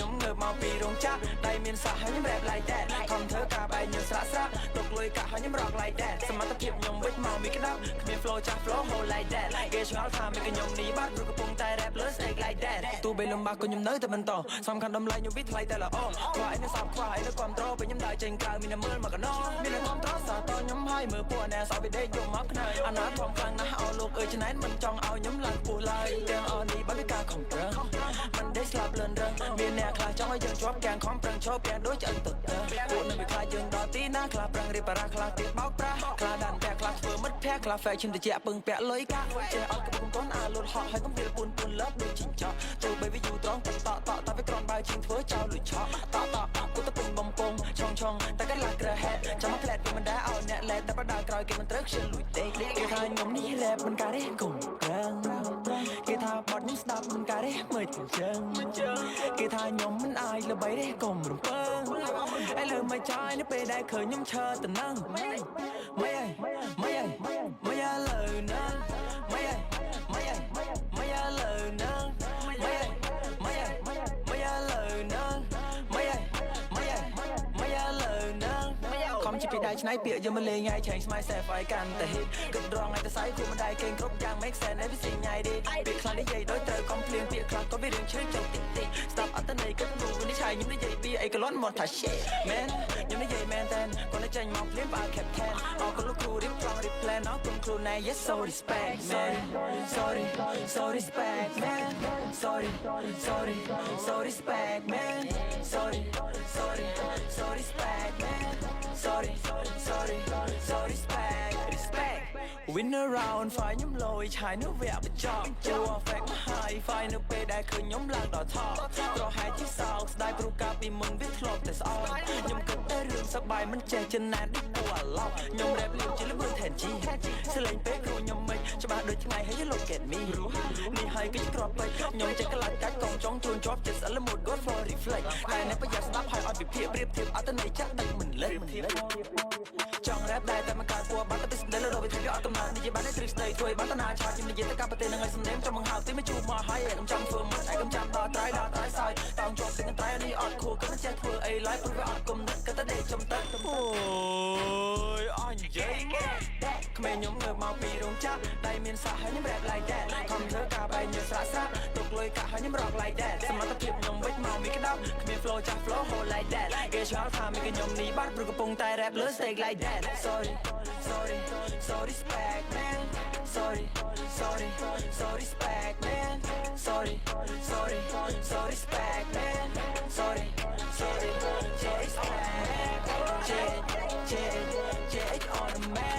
ខ្ញុំងើបមកពីរោងចក្រដៃមានសះហើយខ្ញុំ rap like that ខំធ្វើការបែកញើសស្រាក់ស្រាក់ទុកលុយកាក់ហើយខ្ញុំ rock like that សមត្ថភាពខ្ញុំវិចមកមានក្តៅគ្មាន flow ចាស់ flow hold like that គេឆ្ងល់ថាមានខ្ញុំនេះបាត់ព្រោះកំពុងតែ rap លើ stage like that ទោះបីលំបាកក៏ខ្ញុំនៅតែបន្តសំខាន់តម្លៃខ្ញុំវាថ្លៃតែល្អខ្វះឯនៅសពខ្វះឯនៅគ្រប់ត្រូលពេលខ្ញុំដើរចេញក្រៅមានតែមើលមកកណោមានតែគ្រប់ត្រូលសាតខ្ញុំហើយមើលពួកអ្នកសោវិដេកយកមកខ្នើយអាណាធំខ្លាំងណាស់អោលោកអើយច្នៃមិនចង់ឲ្យខ្ញុំឡើងពោះឡើយទាំងអស់នេះបើវាការខំប្រឹងមិនដេកស្លាប់លឿនរឹងមានអ្នកខ្លះចង់ឲ្យយើងជាប់កាំងខំប្រឹងឈប់ទាំងដូចឆ្អឹងទឹកពួកនឹងវាខ្លាចយើងដល់ទីណាខ្លះប្រឹងរៀបបារះខ្លះទៀតបោកប្រាស់ខ្លះដានតែខ្លះធ្វើមិត្តភ័ក្តិខ្លះ fashion តិចពឹងពាក់លុយកាក់ចេះអត់កំពុងកូនអាលូតហក់ហើយកុំវាលពួនលើបដូចជីងចោចូលបីវាយូរត្រង់តតតែវាក្រនបើជាងធ្វើចោលលួចឆក់តគូទៅពេញបំពងឆងតែកាត់ឡាក្រហេតចាំមកផ្លែតវាមិនដែរឲ្យអ្នកលែតតែបដាក្រោយគេមិនត្រូវខ្ជិលលួចទេគេថាខ្ញុំនេះ rap មិនការទេគុំប្រឹងគេថាបត់ខ្ញុំស្ដាប់មិនការទេមើលអញ្ចឹងគេថាខ្ញុំមិនអាចល្បីទេកុំរំពើឥឡូវមកចាយនៅពេលដែលឃើញខ្ញុំឈើទៅនឹងមិនឥឡូវនឹងមិនឥឡូវនឹងមិនឥឡូវនឹងខំជិះពីដៃឆ្នៃពាក្យយកមកលេងហើយឆេងស្មៃ self ឲ្យកាន់តែ hit គិតរងឲ្យតែស្អីគូមិនដែរគេគ្រប់យ៉ាង make sense everything ញ៉ៃទេពាក្យខ្លះនិយាយដូចត្រូវកំភ្លៀងពាក្យខ្លះក៏វារឿងឈឺចុកតិច stop អត់ទៅនៃគិតគូវិនិច្ឆ័យខ្ញុំនិយាយពីអីក៏លន់មកថា shit man ខ្ញុំនិយាយមែនតើគាត់តែចាញ់មកភ្លាមបើ captain អរគុណលោកគ្រូរៀបចំរៀប plan អរគុណគ្រូណែ yes so respect man so respect man sorry so respect man sorry respect man sorry so respect win around ฝ่ายខ្ញុំលយឆាយនៅវគ្គបញ្ចប់ចូល effect មកហើយฝ่ายនៅពេលដែលឃើញខ្ញុំឡើងដល់ថប់ប្រហែលជាសោកស្ដាយព្រោះកាលពីមុនវាធ្លាប់តែស្អប់ខ្ញុំគិតតែរឿងសប្បាយមិនចេះចិនណាដូចពូអាឡប់ខ្ញុំ rap លៀមជាល្មើថែនជីសលេងពេលគ្រូខ្ញុំមិនច្បាស់ដូចថ្ងៃហើយ look at me នេះហើយគឺជាក្របពេកខ្ញុំចេះក្លាច់កាច់កងចង់ជួនជាប់ចិត្តស្អិល mood good for reflect តែអ្នកប្រយ័ត្នស្ដាប់ហើយអត់វិភាគប្រៀបធៀបអត្តន័យចាក់ទឹកមិនលេចចង់ rap ដែរតែមកកើតពួរបាត់ទៅស្ដីលើដល់វិធីវាអត់កំណត់និយាយបានតែទ្រឹស្ដីធ្វើឲ្យបានតាណាឆាជំនិយាយទៅកាប់ប្រទេសនឹងឲ្យសំណេមចាំបង្ហើបទីមកជួបមកហើយខ្ញុំចាំធ្វើមិនឯងខ្ញុំចាំដល់ត្រៃសោយតោងជាប់ទាំងត្រៃនេះអត់ខួរក៏មិនចេះធ្វើអីឡើយព្រោះវាអត់គុំនិតក៏តែដេកចំទឹកអូយអញនិយាយក្មេងខ្ញុំងើបមកពីរោងចក្រដៃមានសះហើយខ្ញុំ rap like that ខំធ្វើការបែកញើសស្រាក់ស្រាក់ទុកលុយកាក់ហើយខ្ញុំ rock like that សមត្ថភាពខ្ញុំវិចមកមានក្តៅគ្មាន flow ចាស់ flow hold like that គេឆ្ងល់ថាមានខ្ញុំនេះបាត់ព្រោះកំពុងតែ rap លើ stage like that sorry so respect man sorry so respect man sorry so respect man sorry so respect J on the man